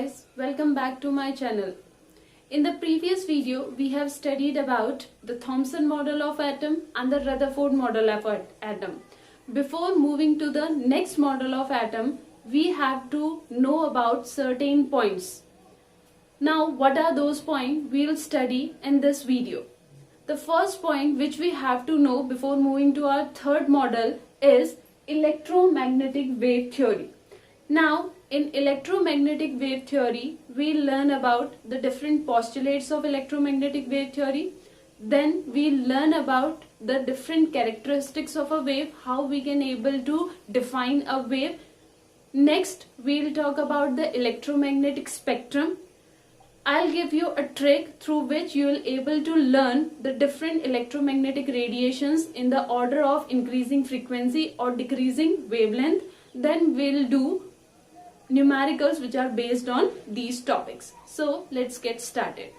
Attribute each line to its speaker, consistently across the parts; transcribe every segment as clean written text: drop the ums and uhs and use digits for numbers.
Speaker 1: guys, welcome back to my channel. In the previous video, we have studied about the Thomson model of atom and the Rutherford model of atom. Before moving to the next model of atom, we have to know about certain points. Now, what are those points we will study in this video? The first point which we have to know before moving to our third model is electromagnetic wave theory. Now, in electromagnetic wave theory, we learn about the different postulates of electromagnetic wave theory. Then we learn about the different characteristics of a wave, how we can able to define a wave. Next, we'll talk about the electromagnetic spectrum. I'll give you a trick through which you will able to learn the different electromagnetic radiations in the order of increasing frequency or decreasing wavelength. Then we'll do numericals which are based on these topics. So let's get started.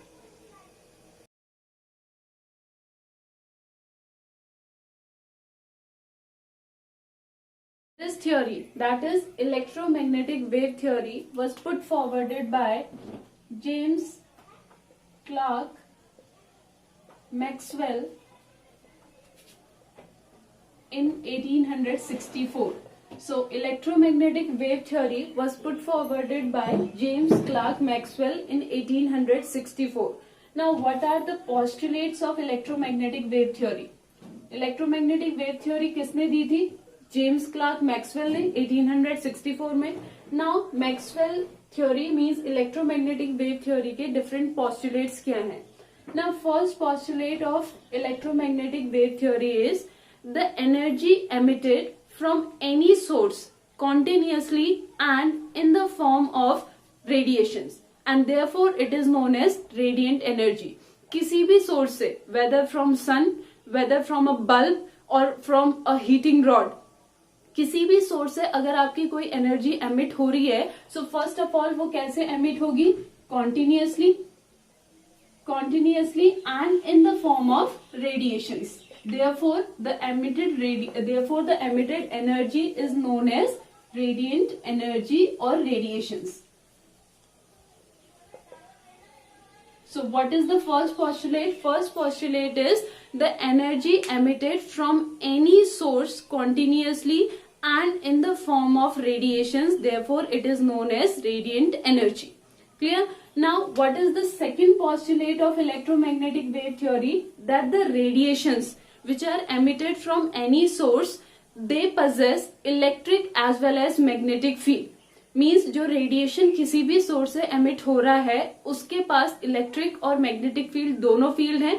Speaker 1: This theory, that is electromagnetic wave theory, was put forwarded by James Clerk Maxwell in 1864. So, electromagnetic wave theory was put forwarded by James Clerk Maxwell in 1864. Now, what are the postulates of electromagnetic wave theory? Electromagnetic wave theory किसने दी थी? James Clerk Maxwell ने 1864 में. Now, Maxwell theory means electromagnetic wave theory के different postulates क्या हैं? Now, first postulate of electromagnetic wave theory is the energy emitted from any source continuously and in the form of radiations, and therefore it is known as radiant energy. किसी भी source से, whether from sun, whether from a bulb or from a heating rod, किसी भी source से अगर आपकी कोई energy emit हो रही है, सो फर्स्ट ऑफ ऑल वो कैसे एमिट होगी? Continuously and in the form of radiations. Therefore, the emitted energy is known as radiant energy or radiations. So, what is the first postulate? First postulate is the energy emitted from any source continuously and in the form of radiations. Therefore, it is known as radiant energy. Clear? Now, what is the second postulate of electromagnetic wave theory? That the radiations which are emitted from any source, they possess electric as well as magnetic field. Means जो radiation किसी भी source से emit हो रहा है उसके पास electric और मैग्नेटिक फील्ड दोनों फील्ड हैं.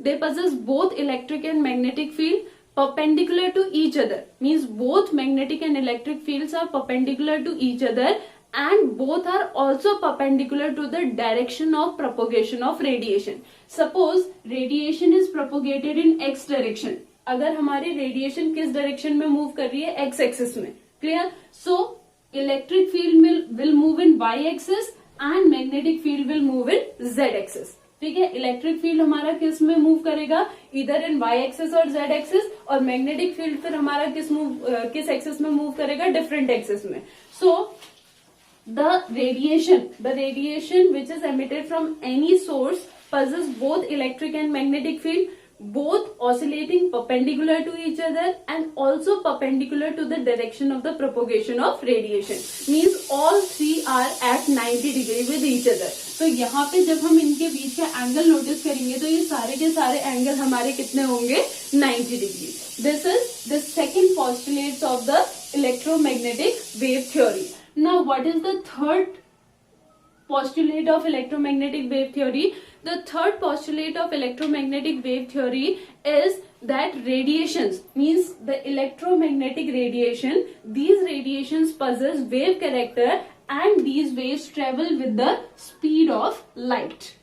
Speaker 1: They possess both electric and magnetic field perpendicular to each other. Means both magnetic and electric fields are perpendicular to each other and both are also perpendicular to the direction of propagation of radiation. Suppose radiation is propagated in x direction. अगर हमारी radiation किस direction में move कर रही है? x axis में. Clear? So electric field will move in y axis and magnetic field will move in z axis. ठीक है? इलेक्ट्रिक फील्ड हमारा किस में मूव करेगा? इधर इन y एक्सिस और z एक्सिस, और मैग्नेटिक फील्ड फिर हमारा किस एक्सिस में मूव करेगा? डिफरेंट एक्सिस में. सो the radiation which is emitted from any source possesses both electric and magnetic field, both oscillating perpendicular to each other and also perpendicular to the direction of the propagation of radiation. Means all three are at 90 degree with each other. तो यहाँ पे जब हम इनके बीच का angle notice करेंगे तो ये सारे के सारे एंगल हमारे कितने होंगे? 90 degree. This is the second postulate of the electromagnetic wave theory. Now, what is the third postulate of electromagnetic wave theory? The third postulate of electromagnetic wave theory is that radiations, means the electromagnetic radiation, these radiations possess wave character and these waves travel with the speed of light.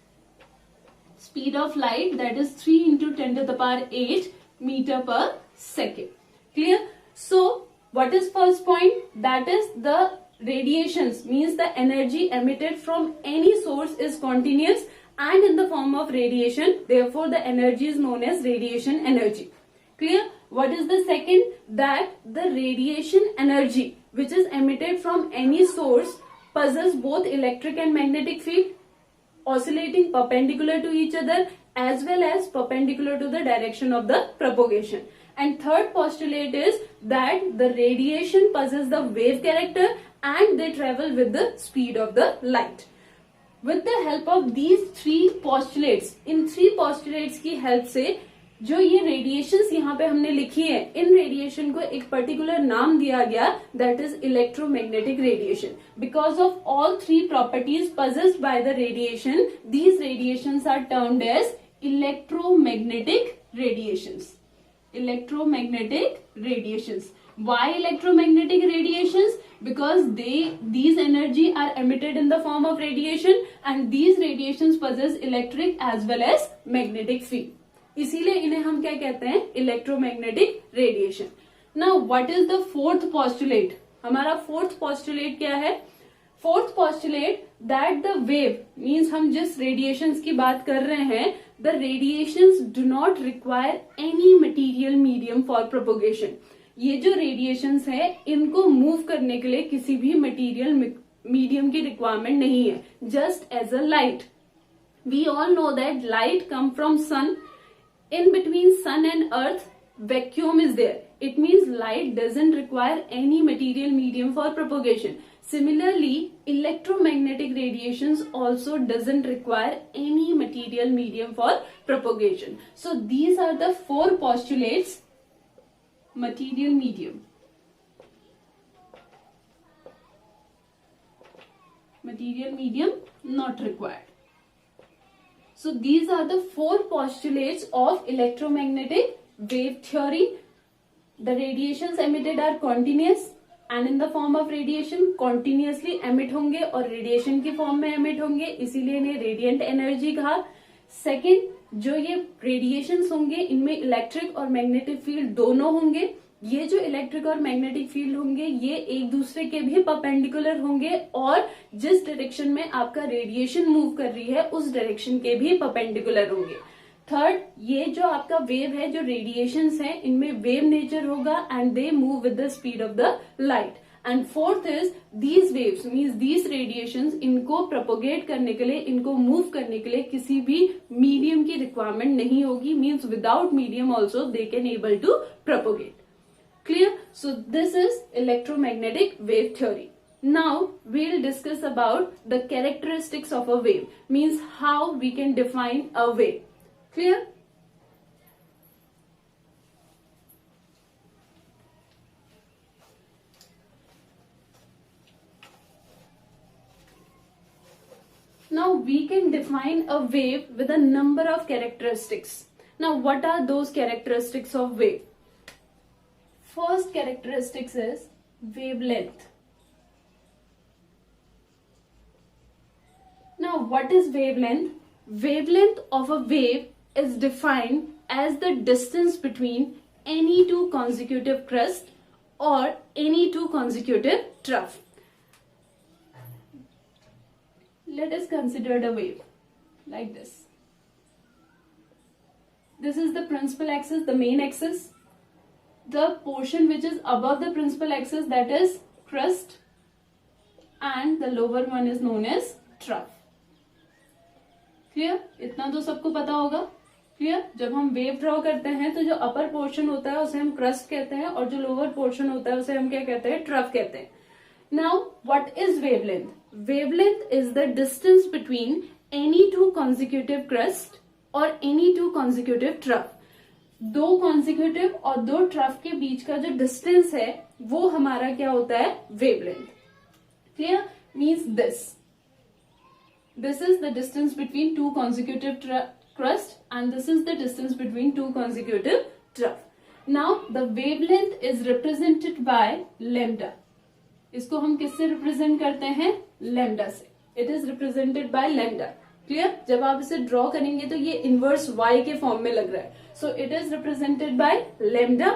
Speaker 1: Speed of light, that is 3 into 10 to the power 8 meter per second. Clear? So, what is first point? That is the radiations, means the energy emitted from any source is continuous and in the form of radiation. Therefore, the energy is known as radiation energy. Clear? What is the second? That the radiation energy which is emitted from any source possess both electric and magnetic field, oscillating perpendicular to each other as well as perpendicular to the direction of the propagation. And third postulate is that the radiation possess the wave character and they travel with the speed of the light. With the help of these three postulates, in three postulates की help से जो ये radiations यहाँ पे हमने लिखी है, इन radiation को एक पर्टिकुलर नाम दिया गया, that is electromagnetic radiation. Because of all three properties possessed by the radiation, these radiations are termed as electromagnetic radiations. Electromagnetic radiations. Why electromagnetic radiations? Because these energy are emitted in the form of radiation and these radiations possess electric as well as magnetic field. इसीलिए इन्हें हम क्या कहते हैं, electromagnetic radiation. Now what is the fourth postulate? हमारा fourth postulate क्या है? Fourth postulate that the wave means हम जिस रेडिएशंस की बात कर रहे हैं, the radiations do not require any material medium for propagation. ये जो रेडिएशंस है इनको मूव करने के लिए किसी भी मटेरियल मीडियम की रिक्वायरमेंट नहीं है, just as a light. We all know that light come from sun. In between sun and earth, vacuum is there. It means light doesn't require any material medium for propagation. Similarly, electromagnetic radiations also doesn't require any material medium for propagation. So these are the four postulates. Material medium. Material medium not required. So these are the four postulates of electromagnetic wave theory. The radiations emitted are continuous and in the form of radiation continuously emit होंगे और radiation की form में emit होंगे, इसीलिए इन्हें radiant energy कहा. Second, जो ये radiations होंगे इनमें electric और magnetic field दोनों होंगे. ये जो इलेक्ट्रिक और मैग्नेटिक फील्ड होंगे ये एक दूसरे के भी परपेंडिकुलर होंगे और जिस डायरेक्शन में आपका रेडिएशन मूव कर रही है उस डायरेक्शन के भी परपेंडिकुलर होंगे. थर्ड, ये जो आपका वेव है, जो रेडिएशंस है, इनमें वेव नेचर होगा and they move with the speed of the light. And fourth is these waves means these radiations, इनको प्रोपोगेट करने के लिए, इनको मूव करने के लिए किसी भी मीडियम की रिक्वायरमेंट नहीं होगी. Means without medium also they can able to propagate. Clear? So this is electromagnetic wave theory. Now we'll discuss about the characteristics of a wave, means how we can define a wave. Clear? Now we can define a wave with a number of characteristics. Now what are those characteristics of wave? First characteristics is wavelength. Now what is wavelength? Wavelength of a wave is defined as the distance between any two consecutive crests or any two consecutive trough. Let us consider the wave like this. This is the principal axis, the main axis. The portion which is above the principal axis, that is crest, and the lower one is known as trough. Clear? इतना तो सबको पता होगा. Clear? जब हम wave draw करते हैं तो जो अपर पोर्शन होता है उसे हम क्रस्ट कहते हैं और जो लोअर पोर्शन होता है उसे हम क्या कहते हैं, ट्रफ कहते हैं. Now what is wavelength? Wavelength is the distance between any two consecutive crest or any two consecutive trough. दो कॉन्सिक्यूटिव और दो ट्रफ के बीच का जो डिस्टेंस है वो हमारा क्या होता है, wavelength. Clear? Means this is the distance between two consecutive crust and this is the distance between two consecutive trough. Now the wavelength is represented by lambda. इसको हम किससे रिप्रेजेंट करते हैं, लैम्डा से. It is represented by lambda. Clear? जब आप इसे draw करेंगे तो ये इनवर्स y के फॉर्म में लग रहा है. So it is represented by lambda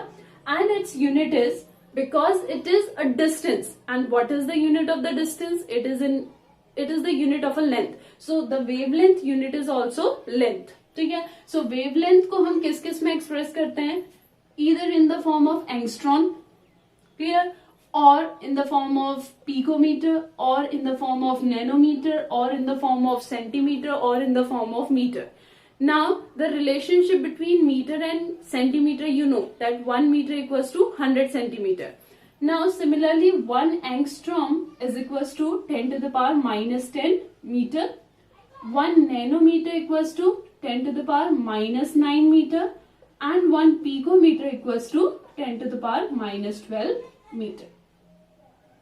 Speaker 1: and its unit is, because it is a distance, and what is the unit of the distance? It is the unit of a length. So the wavelength unit is also length. ठीक है? So wavelength को हम किस किस में express करते हैं? Either in the form of angstrom, clear, or in the form of picometer, or in the form of nanometer, or in the form of centimeter, or in the form of meter. Now, the relationship between meter and centimeter, you know that 1 meter equals to 100 centimeter. Now, similarly, 1 angstrom is equals to 10 to the power minus 10 meter. 1 nanometer equals to 10 to the power minus 9 meter. And 1 picometer equals to 10 to the power minus 12 meter.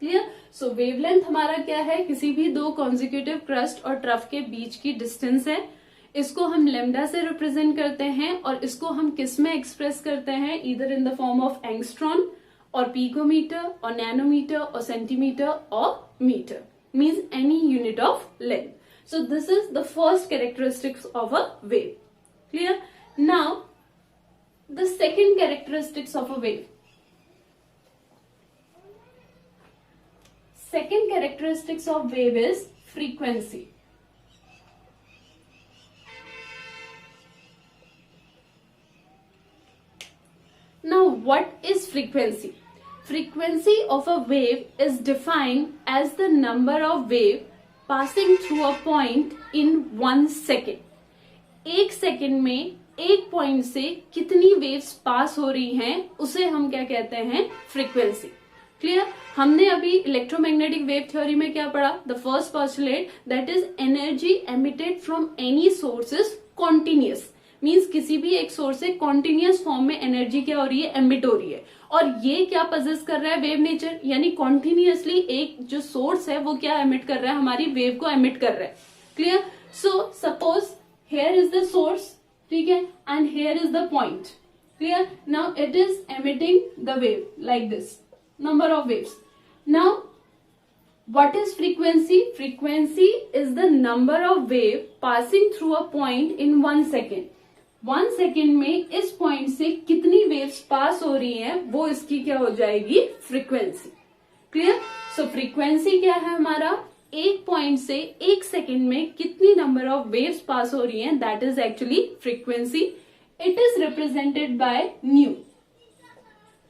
Speaker 1: Clear. So wavelength हमारा क्या है, किसी भी दो consecutive crust और trough के बीच की distance है. इसको हम लेमडा से रिप्रेजेंट करते हैं और इसको हम किस में एक्सप्रेस करते हैं, इधर in the form of angstrom और पिकोमीटर और नैनोमीटर और सेंटीमीटर और metre, means any unit of length. So this is the first characteristics of a wave. Clear. Now the second characteristics of a wave. Second characteristics of wave is frequency. Now, what is frequency? Frequency of a wave is defined as the number of wave passing through a point in 1 second. 1 second में एक point से कितनी waves पास हो रही हैं उसे हम क्या कहते हैं, फ्रीक्वेंसी. क्लियर. हमने अभी इलेक्ट्रोमैग्नेटिक वेव थ्योरी में क्या पढ़ा, the first postulate that is energy emitted from any source is continuous. Means किसी भी एक सोर्स से कॉन्टिन्यूस फॉर्म में एनर्जी क्या हो रही है, एमिट हो रही है. और ये क्या पजेस कर रहा है, वेव नेचर, यानी कॉन्टिन्यूसली एक जो सोर्स है वो क्या एमिट कर रहा है, हमारी वेव को एमिट कर रहा है. Clear. So suppose here is the source, ठीक है, and here is the point. Clear. Now it is emitting the wave like this, number of waves. Now, what is frequency? Frequency is the number of wave passing through a point in 1 second. 1 second में इस point से कितनी waves पास हो रही हैं वो इसकी क्या हो जाएगी, फ्रीक्वेंसी. क्लियर. सो फ्रीक्वेंसी क्या है हमारा, एक पॉइंट से 1 सेकेंड में कितनी नंबर ऑफ वेव्स पास हो रही हैं, that is actually frequency. It is represented by new.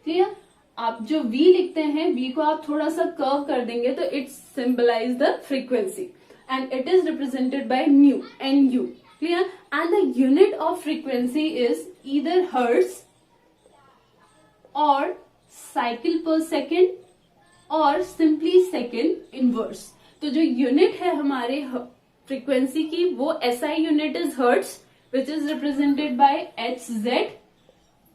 Speaker 1: Clear. आप जो v लिखते हैं, v को आप थोड़ा सा कर्व कर देंगे तो it symbolize the frequency and it is represented by nu, NU. Clear. And the unit of frequency is either hertz और साइकिल पर सेकेंड और सिंपली सेकेंड इनवर्स. तो जो यूनिट है हमारे फ्रीक्वेंसी की वो SI unit is hertz which is represented by HZ,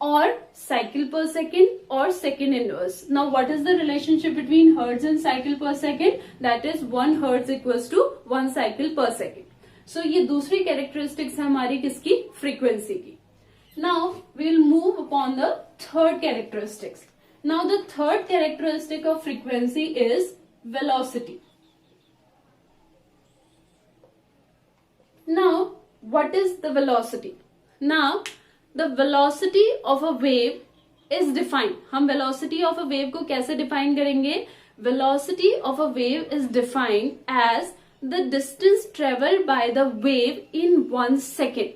Speaker 1: और cycle per second or second inverse. Now, what is the relationship between hertz and cycle per second? That is 1 hertz equals to 1 cycle per second. So, ये दूसरी characteristics है हमारी किसकी, frequency की. Now, we will move upon the third characteristics. Now, the third characteristic of frequency is velocity. Now, what is the velocity? Now, the velocity of a wave is defined. हम velocity of a wave को कैसे define करेंगे? Velocity of a wave is defined as the distance traveled by the wave in 1 second.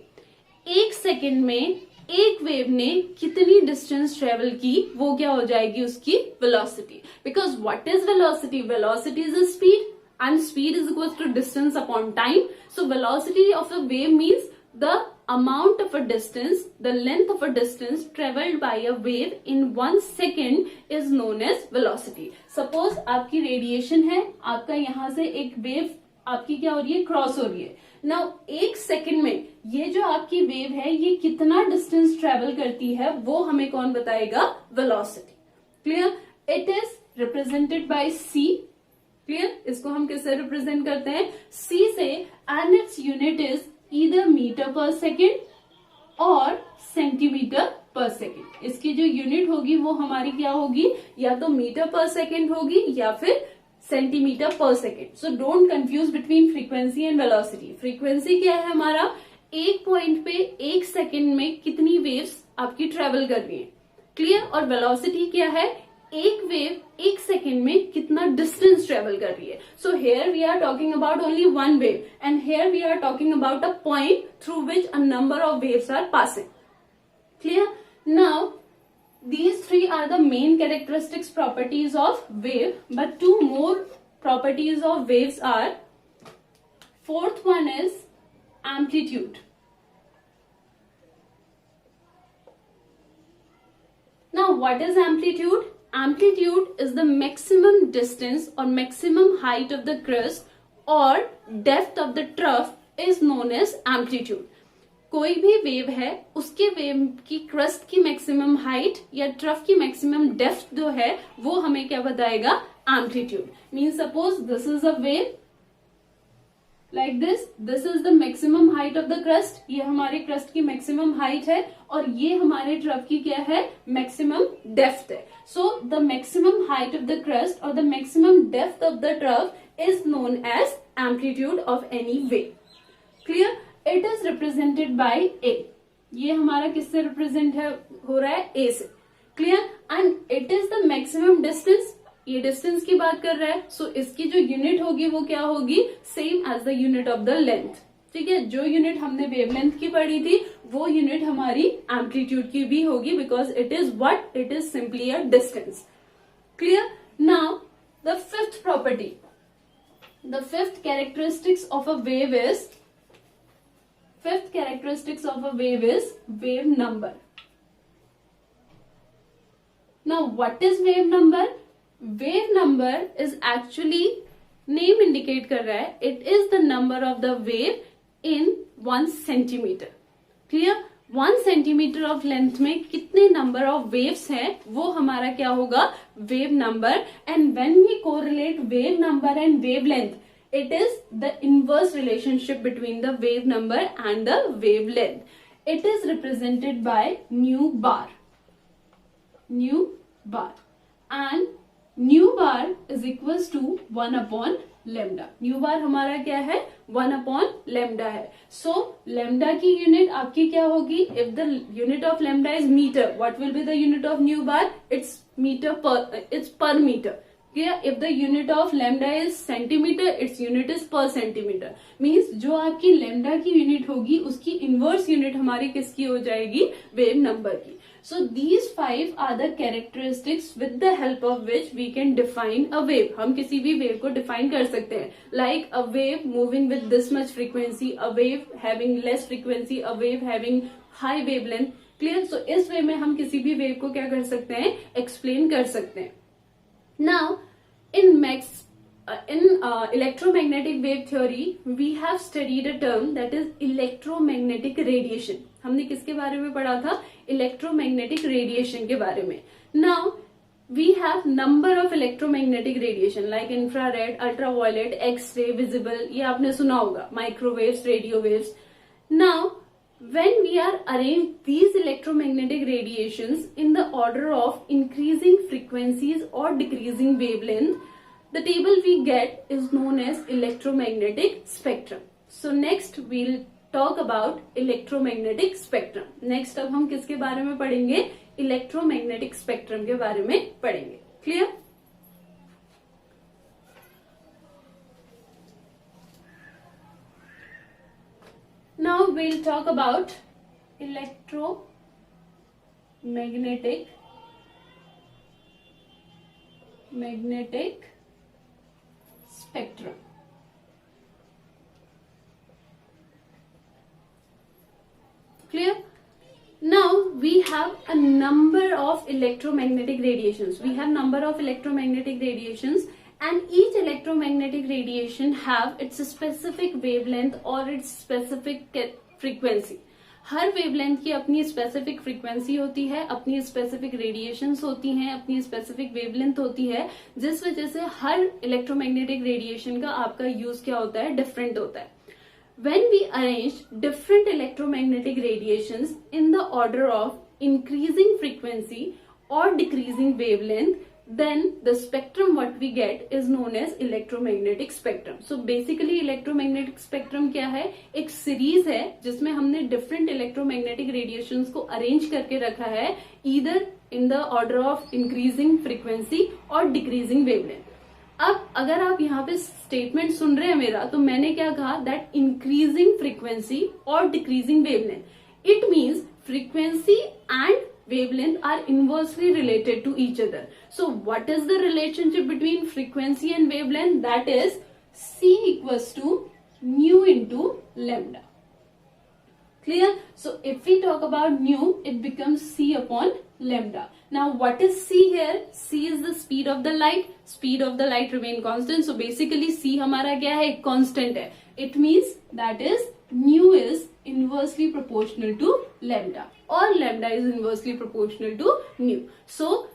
Speaker 1: 1 second में एक wave ने कितनी distance travel की वो क्या हो जाएगी उसकी velocity. Because what is velocity? Velocity is a speed and speed is equals to distance upon time. So velocity of a wave means the amount of a distance, the length of a distance traveled by a wave in 1 second is known as velocity. Suppose आपकी radiation है, आपका यहाँ से एक wave आपकी क्या हो रही है, क्रॉस हो रही है. नाउ 1 सेकेंड में ये जो आपकी वेव है ये कितना डिस्टेंस ट्रेवल करती है वो हमें कौन बताएगा, velocity. Clear. It is represented by C. Clear. इसको हम किससे रिप्रेजेंट करते हैं, C से, and its unit is either metre per second और सेंटीमीटर पर सेकेंड. इसकी जो यूनिट होगी वो हमारी क्या होगी, या तो मीटर पर सेकेंड होगी या फिर centimetre per second. So don't confuse between frequency and velocity. Frequency क्या है हमारा, एक पॉइंट पे 1 सेकेंड में कितनी वेव्स आपकी ट्रेवल कर रही है. क्लियर. और वेलोसिटी क्या है, एक वेव 1 सेकेंड में कितना डिस्टेंस ट्रेवल कर रही है. So here we are talking about only one wave and here we are talking about a point through which a number of waves are passing. Clear. Now These three are the main characteristics properties of wave, but two more properties of waves are, fourth one is amplitude. Now what is amplitude? Amplitude is the maximum distance or maximum height of the crust or depth of the trough is known as amplitude. कोई भी wave है उसके wave की crust की maximum height या trough की maximum depth जो है वो हमें क्या बताएगा? Amplitude. Mean suppose this is a wave like this is the maximum height of the crust. ये हमारे क्रस्ट की मैक्सिमम हाइट है और ये हमारे ट्रफ की क्या है? मैक्सिमम डेप्थ है. So the maximum height of the crest और the maximum depth of the trough is known as amplitude of any wave. Clear? It is represented by A. ये हमारा किससे रिप्रेजेंट है हो रहा है? ए से. Clear? And it is the maximum distance. ये डिस्टेंस की बात कर रहा है. सो इसकी जो यूनिट होगी वो क्या होगी? Same as the unit of the length. ठीक है, जो यूनिट हमने वेवलेंथ की पढ़ी थी वो यूनिट हमारी एम्पलीट्यूड की भी होगी because it is what? It is simply a distance. Clear? Now the fifth property, the fifth characteristics of a wave is, fifth characteristics of a wave is wave number. Now what is wave number? Wave number is actually, name indicate कर रहा है, it is the number of the wave in 1 centimeter. Clear? 1 centimeter of length में कितने number of waves हैं वो हमारा क्या होगा? wave number. And when we correlate wave number and wavelength, it is the inverse relationship between the wave number and the wavelength. It is represented by nu bar. Nu bar. And nu bar is equals to 1 upon lambda. Nu bar हमारा क्या है? 1 upon lambda है. So lambda की unit आपकी क्या होगी? If the unit of lambda is meter, what will be the unit of nu bar? It's meter per, it's per meter. If the unit of lambda is centimeter, its unit is per centimeter. Means जो आपकी lambda की unit होगी उसकी inverse unit हमारी किसकी हो जाएगी? wave number की. So these 5 are the characteristics with the help of which we can define a wave. हम किसी भी wave को define कर सकते हैं. Like a wave moving with this much frequency, a wave having less frequency, a wave having high wavelength. Clear? So इस way में हम किसी भी wave को क्या कर सकते हैं? Explain कर सकते हैं. Now, in electromagnetic wave theory, we have studied a term that is electromagnetic radiation. हमने किसके बारे में पढ़ा था? Electromagnetic radiation के बारे में. Now, we have number of electromagnetic radiation like infrared, ultraviolet, X-ray, visible. ये आपने सुना होगा. Microwaves, radio waves. Now, when we are arranging these electromagnetic radiations in the order of increasing frequencies or decreasing wavelength, the table we get is known as electromagnetic spectrum. So next we'll talk about electromagnetic spectrum. Next अब हम किसके बारे में पढ़ेंगे? Electromagnetic spectrum के बारे में पढ़ेंगे. Clear? Now we'll talk about electromagnetic spectrum. Clear? Now we have a number of electromagnetic radiations. We have number of electromagnetic radiations. And each electromagnetic radiation have its specific wavelength or its specific frequency. Her wavelength की अपनी specific frequency होती है, अपनी specific radiations होती हैं, अपनी specific wavelength होती है, जिस वजह से हर इलेक्ट्रोमैग्नेटिक रेडिएशन का आपका यूज क्या होता है? डिफरेंट होता है. When we arrange different electromagnetic radiations in the order of increasing frequency or decreasing wavelength, then the spectrum what we get is known as electromagnetic spectrum. So basically electromagnetic spectrum क्या है? एक series है जिसमें हमने different electromagnetic radiations को arrange करके रखा है either in the order of increasing frequency or decreasing wavelength. अब अगर आप यहाँ पे स्टेटमेंट सुन रहे हैं मेरा, तो मैंने क्या कहा? दैट इंक्रीजिंग फ्रीक्वेंसी और decreasing wavelength. It means frequency and wavelength are inversely related to each other. So what is the relationship between frequency and wavelength? That is C equals to nu into lambda. Clear? So if we talk about nu, it becomes C upon lambda. Now what is C here? C is the speed of the light. Speed of the light remain constant. So basically C हमारा क्या है? Constant है. It means that is nu is inversely proportional to lambda or lambda is inversely proportional to nu. So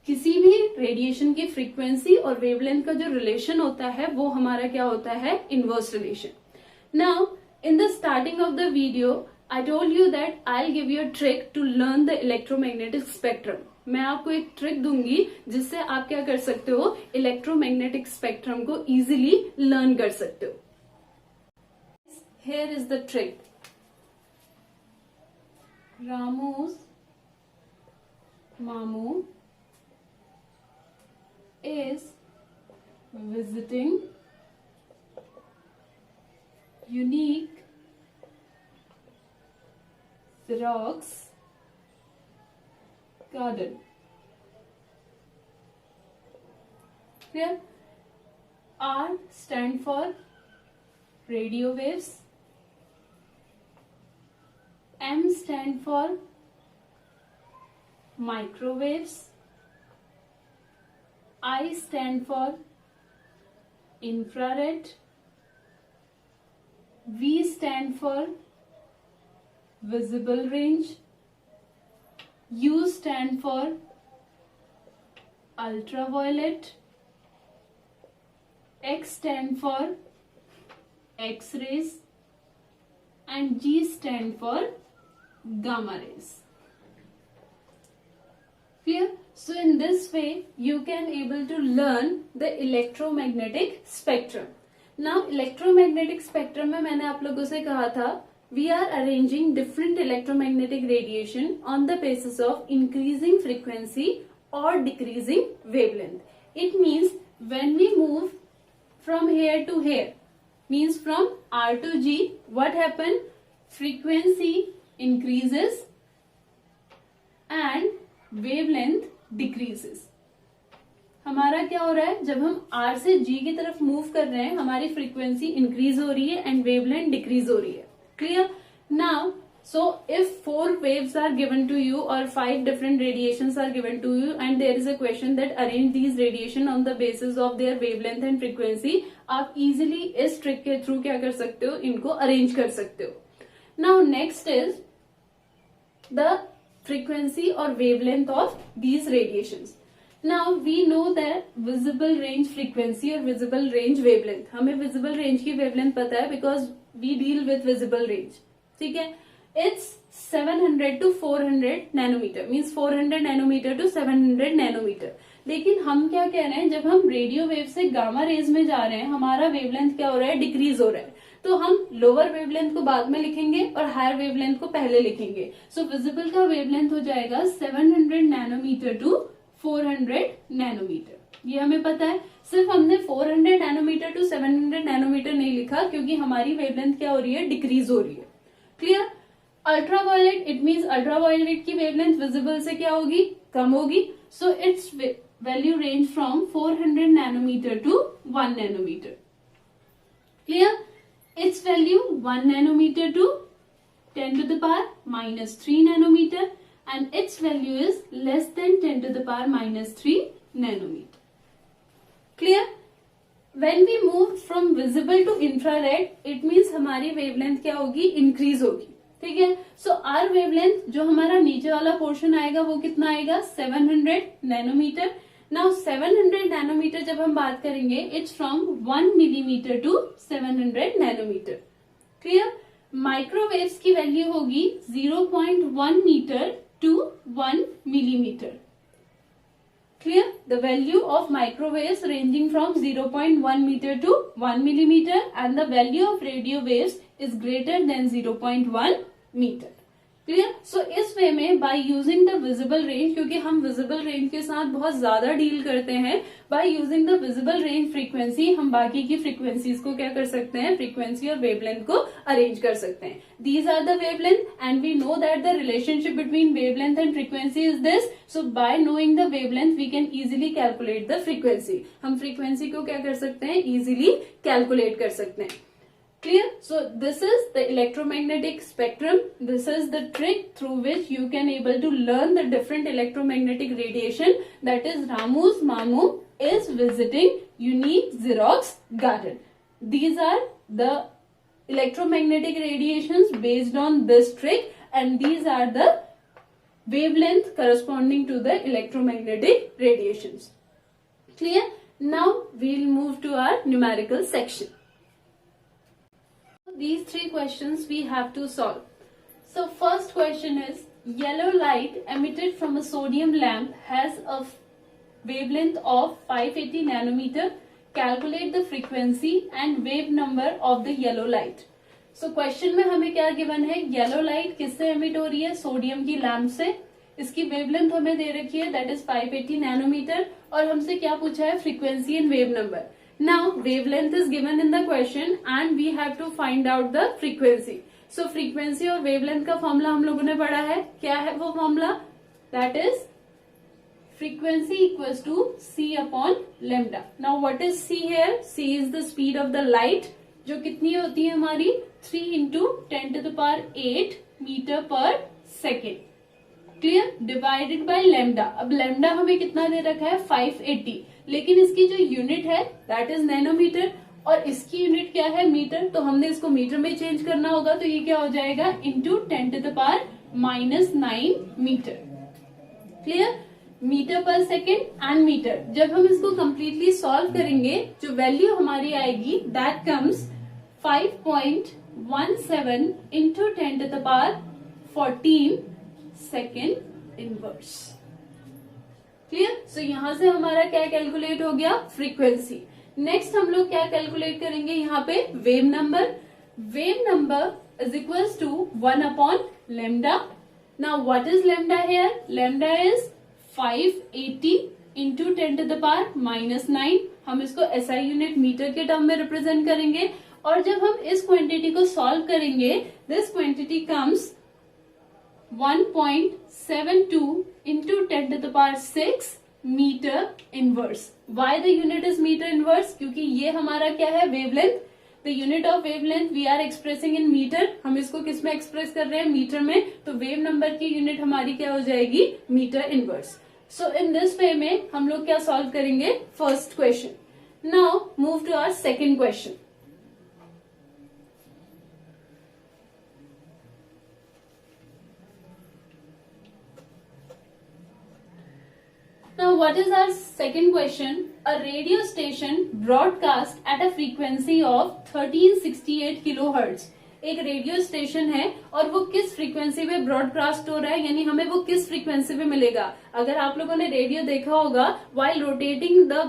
Speaker 1: किसी भी radiation की frequency और wavelength का जो रिलेशन होता है वो हमारा क्या होता है? Inverse relation. Now in the starting of the video I told you that I'll give you a trick to learn the electromagnetic spectrum. मैं आपको एक ट्रिक दूंगी जिससे आप क्या कर सकते हो? इलेक्ट्रोमैग्नेटिक स्पेक्ट्रम को इजीली लर्न कर सकते हो. Here is the trick. Ramu's Mamu is visiting unique Xerox garden. Here R stand for radio waves, M stand for microwaves, I stand for infrared, V stand for visible range, U stand for ultraviolet, X stand for X-rays and G stand for gamma rays. Clear? So in this way you can able to learn the electromagnetic spectrum. Now electromagnetic spectrum में मैंने आप लोगों से कहा था we are arranging different electromagnetic radiation on the basis of increasing frequency or decreasing wavelength. It means when we move from here to here, means from R to G, what happened? Frequency increases and wavelength decreases. हमारा क्या हो रहा है? जब हम R से G की तरफ मूव कर रहे हैं हमारी फ्रीक्वेंसी इंक्रीज हो रही है एंड वेवलेंथ डिक्रीज हो रही है. Clear? Now so if 4 waves are given to you or 5 different radiations are given to you and there is a question that arrange these radiation on the basis of their wavelength and frequency, आप easily इस trick के through क्या कर सकते हो? इनको arrange कर सकते हो. Now next is the frequency or wavelength of these radiations. Now we know that visible range frequency or visible range wavelength. हमें visible range की wavelength पता है because we deal with visible range. ठीक है? It's 700 to 400 nanometer, means 400 nanometer to 700 nanometer. लेकिन हम क्या कह रहे हैं? जब हम रेडियो वेव से गामा रेज में जा रहे हैं हमारा वेवलेंथ क्या हो रहा है? डिक्रीज हो रहा है. तो हम लोअर वेवलेंथ को बाद में लिखेंगे और हायर वेवलेंथ को पहले लिखेंगे. सो विजिबल का वेवलेंथ हो जाएगा 700 नैनोमीटर टू 400 नैनोमीटर. ये हमें पता है. सिर्फ हमने 400 नैनोमीटर टू 700 नैनोमीटर नहीं लिखा क्योंकि हमारी वेवलेंथ क्या हो रही है? डिक्रीज हो रही है. Clear? Ultraviolet, it means ultraviolet की वेवलेंथ विजिबल से क्या होगी? कम होगी. So its value range from 400 nanometre to 1 nanometre. Clear? Its value 1 nanometer to 10 to the power minus 3 nanometer and its value is less than 10 to the power minus 3 nanometer. Clear? When we move from visible to infrared, it means हमारी wavelength क्या होगी? Increase होगी. ठीक है? So our wavelength जो हमारा नीचे वाला portion आएगा वो कितना आएगा? 700 nanometer. Now 700 nanometer जब हम बात करेंगे it's from 1 millimeter to 700 nanometer. Clear? Microwaves की वैल्यू होगी 0.1 meter to 1 millimeter. Clear? The value of microwaves ranging from 0.1 meter to 1 millimeter and the value of radio waves is greater than 0.1 meter. Clear. सो इस वे में by using the visible range, क्योंकि हम visible range के साथ बहुत ज्यादा deal करते हैं, by using the visible range frequency हम बाकी की फ्रीक्वेंसीज को क्या कर सकते हैं, फ्रीक्वेंसी और वेवलेंथ को अरेंज कर सकते हैं। These are the wavelength and we know that the relationship between wavelength and frequency is this. So by knowing the wavelength we can easily calculate the frequency. हम फ्रीक्वेंसी को क्या कर सकते हैं, इजिली कैलकुलेट कर सकते हैं। Clear? So this is the electromagnetic spectrum. This is the trick through which you can able to learn the different electromagnetic radiation. That is Ramu's Mamu is visiting unique Xerox garden. These are the electromagnetic radiations based on this trick, and these are the wavelength corresponding to the electromagnetic radiations. Clear? Now we'll move to our numerical section. These three questions we have to solve. So first question is, yellow light emitted from a sodium lamp has a wavelength of 580 nanometer. Calculate the frequency and wave number of the yellow light. So question में हमें क्या given है, yellow light किससे emit हो रही है, sodium की lamp से। इसकी वेवलेंथ हमें दे रखी है, दैट इज 580 नैनोमीटर, और हमसे क्या पूछा है, frequency and wave number. Now wavelength is given in the question and we have to find out the frequency. So frequency और wavelength का फॉर्मूला हम लोगों ने पढ़ा है, क्या है वो formula, that is frequency equals to c upon lambda. Now what is c here? C is the speed of the light, जो कितनी होती है हमारी, 3 into 10 to the power 8 metre per second. Clear, divided by lambda. अब lambda हमें कितना दे रखा है, 580, लेकिन इसकी जो यूनिट है दैट इज नैनोमीटर और इसकी यूनिट क्या है, मीटर। तो हमने इसको मीटर में चेंज करना होगा, तो ये क्या हो जाएगा, into 10 to the power -9 metre. Clear, metre per second and metre. जब हम इसको कंप्लीटली सॉल्व करेंगे, जो वैल्यू हमारी आएगी that comes 5.17 into 10 to the power 14 second inverse. Clear, so यहां से हमारा क्या कैलकुलेट हो गया, फ्रीक्वेंसी। नेक्स्ट हम लोग क्या कैलकुलेट करेंगे, यहाँ पे wave number. Wave number is equals to 1 upon lambda. Now what is lambda here, lambda is 580 into 10 to the power -9। हम इसको SI यूनिट मीटर के टर्म में रिप्रेजेंट करेंगे, और जब हम इस क्वांटिटी को सॉल्व करेंगे, this quantity comes 1.72 into 10 to the power 6 metre inverse. Why the unit is metre inverse, क्योंकि ये हमारा क्या है, wavelength. The unit of wavelength we are expressing in metre. हम इसको किस में एक्सप्रेस कर रहे हैं, मीटर में। तो वेव नंबर की यूनिट हमारी क्या हो जाएगी, metre inverse. So in this way में हम लोग क्या सॉल्व करेंगे, first question. Now move to our second question. Now what is our second question? A radio station broadcast at a frequency of 1368 kilohertz. एक रेडियो स्टेशन है और वो किस फ्रीक्वेंसी पे ब्रॉडकास्ट हो रहा है, यानी हमें वो किस फ्रीक्वेंसी पे मिलेगा। अगर आप लोगों ने रेडियो देखा होगा, while rotating the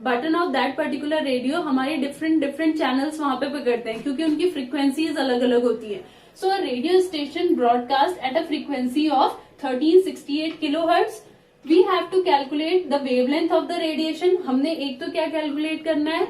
Speaker 1: button of that particular radio, हमारी डिफरेंट चैनल्स वहां पे पकड़ते हैं, क्योंकि उनकी फ्रीक्वेंसीज अलग अलग होती है। So a radio station broadcast at a frequency of 1368 kilohertz. We have to calculate the wavelength of the radiation. हमने एक तो क्या कैलकुलेट करना है,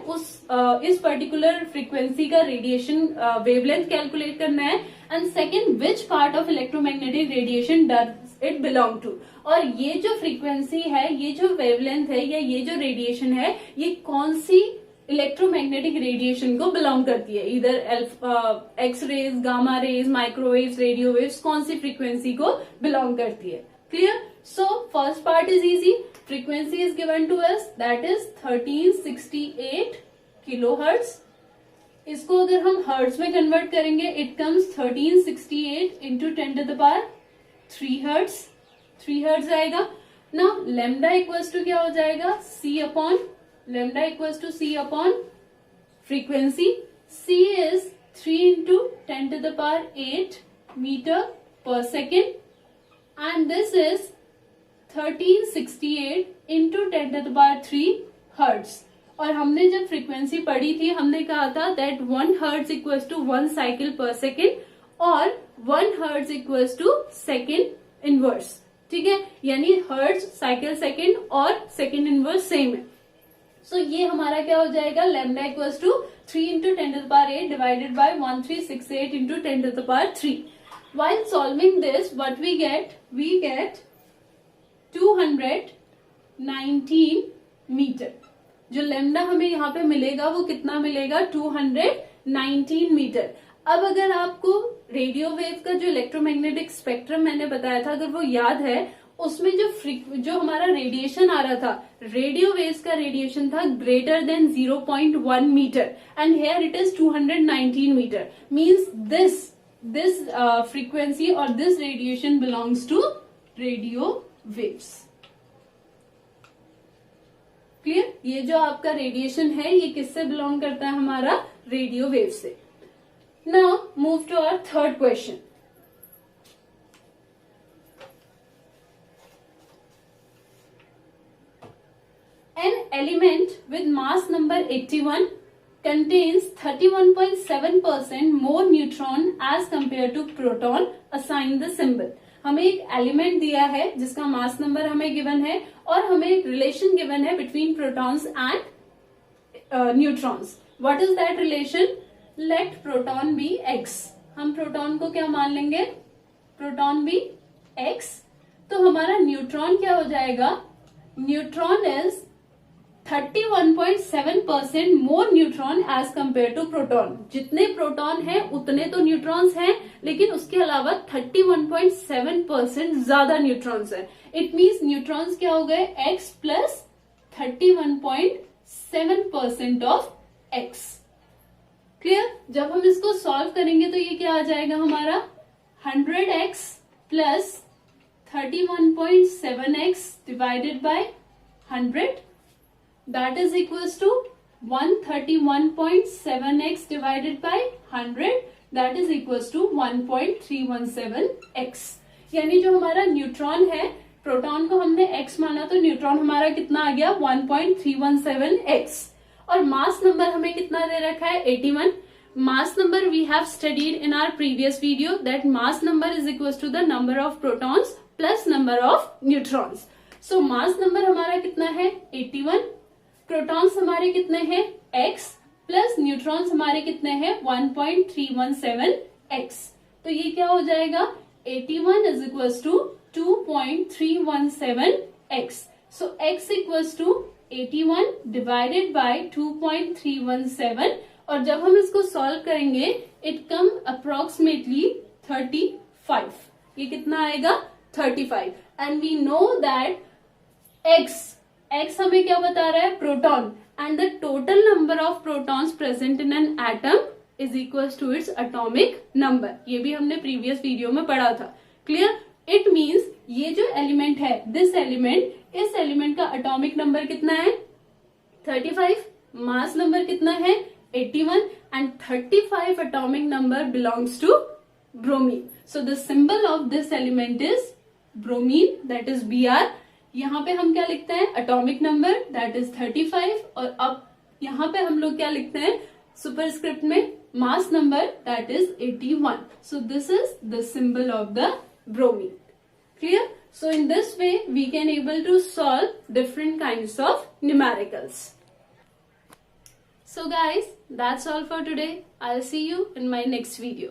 Speaker 1: इस पर्टिकुलर फ्रीक्वेंसी का रेडिएशन वेवलेंथ कैलकुलेट करना है, and second which part of electromagnetic radiation does it belong to. और ये जो फ्रीक्वेंसी है, ये जो वेवलेंथ है, या ये जो रेडिएशन है, ये कौन सी इलेक्ट्रोमैग्नेटिक रेडिएशन को बिलोंग करती है, इधर X rays, gamma rays, microwaves, radio waves, कौन सी फ्रीक्वेंसी को बिलोंग करती है। Clear? So first part is easy. Frequency is given to us, that is 1368 kilohertz. इसको अगर हम हर्ट्ज में कन्वर्ट करेंगे, it comes 1368 into 10 to the power 3 hertz. 3 hertz आएगा। Now lambda equals to क्या हो जाएगा, c upon lambda equals to c upon frequency. c is 3 into 10 to the power 8 meter per second. And this is 1368 into 10 to the power 3 hertz. और हमने जब frequency पढ़ी थी, हमने कहा था that 1 hertz equals to 1 cycle per second, और 1 hertz equals to second inverse, ठीक है, यानी हर्ट्ज साइकिल सेकेंड और सेकेंड इनवर्स सेम है. सो ये हमारा क्या हो जाएगा, lambda equals to 3 into 10⁸ divided by 1368 into 10⁻3. While solving this, what we get 219 metre. जो लैम्डा हमें यहाँ पे मिलेगा वो कितना मिलेगा, 219 मीटर. अब अगर आपको रेडियो वेव का जो इलेक्ट्रोमैग्नेटिक स्पेक्ट्रम मैंने बताया था, अगर वो याद है, उसमें जो हमारा रेडिएशन आ रहा था, रेडियो वेव्स का रेडिएशन था greater than 0.1 metre and here it is 219 metre. Means this frequency or this radiation belongs to radio waves. Clear? ये जो आपका रेडिएशन है ये किससे बिलोंग करता है, हमारा रेडियो वेव से. Now move to our third question. An element with mass number 81 contains 31.7% more neutron as compared to proton. Assign the symbol. हमें एक एलिमेंट दिया है जिसका मास नंबर हमें गिवन है और हमें एक रिलेशन गिवन है between protons and neutrons. What is that relation? Let proton be x. हम प्रोटॉन को क्या मान लेंगे, प्रोटॉन बी x. तो हमारा न्यूट्रॉन क्या हो जाएगा, neutron is 31.7% more neutron as compare to proton. जितने प्रोटॉन हैं उतने तो न्यूट्रॉन्स हैं, लेकिन उसके अलावा 31.7% ज्यादा न्यूट्रॉन्स हैं. इट मीन्स न्यूट्रॉन्स क्या हो गए, x plus 31.7% of x. Clear? जब हम इसको सॉल्व करेंगे तो ये क्या आ जाएगा हमारा, 100x plus 31.7x divided by 100. That is equals to 131.7x divided by 100. That is equals to 1.317x. यानी जो हमारा न्यूट्रॉन है, प्रोटॉन को हमने x माना तो न्यूट्रॉन हमारा कितना आ गया, 1.317x. और मास नंबर हमें कितना दे रखा है, 81. Mass number we have studied in our previous video that mass number is equals to the number of protons plus number of neutrons. So mass number हमारा कितना है, 81. प्रोटॉन्स हमारे कितने हैं, x प्लस न्यूट्रॉन्स हमारे कितने हैं, 1.317x. तो ये क्या हो जाएगा, 81 is equals to 2.317x. So x equals to 81 divided by 2.317. और जब हम इसको सॉल्व करेंगे इट कम अप्रोक्सीमेटली 35. ये कितना आएगा, 35. And we know that x हमें क्या बता रहा है, proton, and the total number of protons present in an atom is equals to its atomic number. ये भी हमने प्रीवियस वीडियो में पढ़ा था. क्लियर? इट मींस ये जो एलिमेंट है, दिस एलिमेंट, इस एलिमेंट का एटॉमिक नंबर कितना है, 35. मास नंबर कितना है, 81. And 35 atomic number belongs to bromine. So the symbol of this element is bromine, that is Br. यहाँ पे हम क्या लिखते हैं, एटॉमिक नंबर दैट इज 35. और अब यहाँ पे हम लोग क्या लिखते हैं, सुपरस्क्रिप्ट में mass number that is 81. So this is the symbol of the bromine. Clear? So in this way we can able to solve different kinds of numericals. So guys, that's all for today. I will see you in my next video.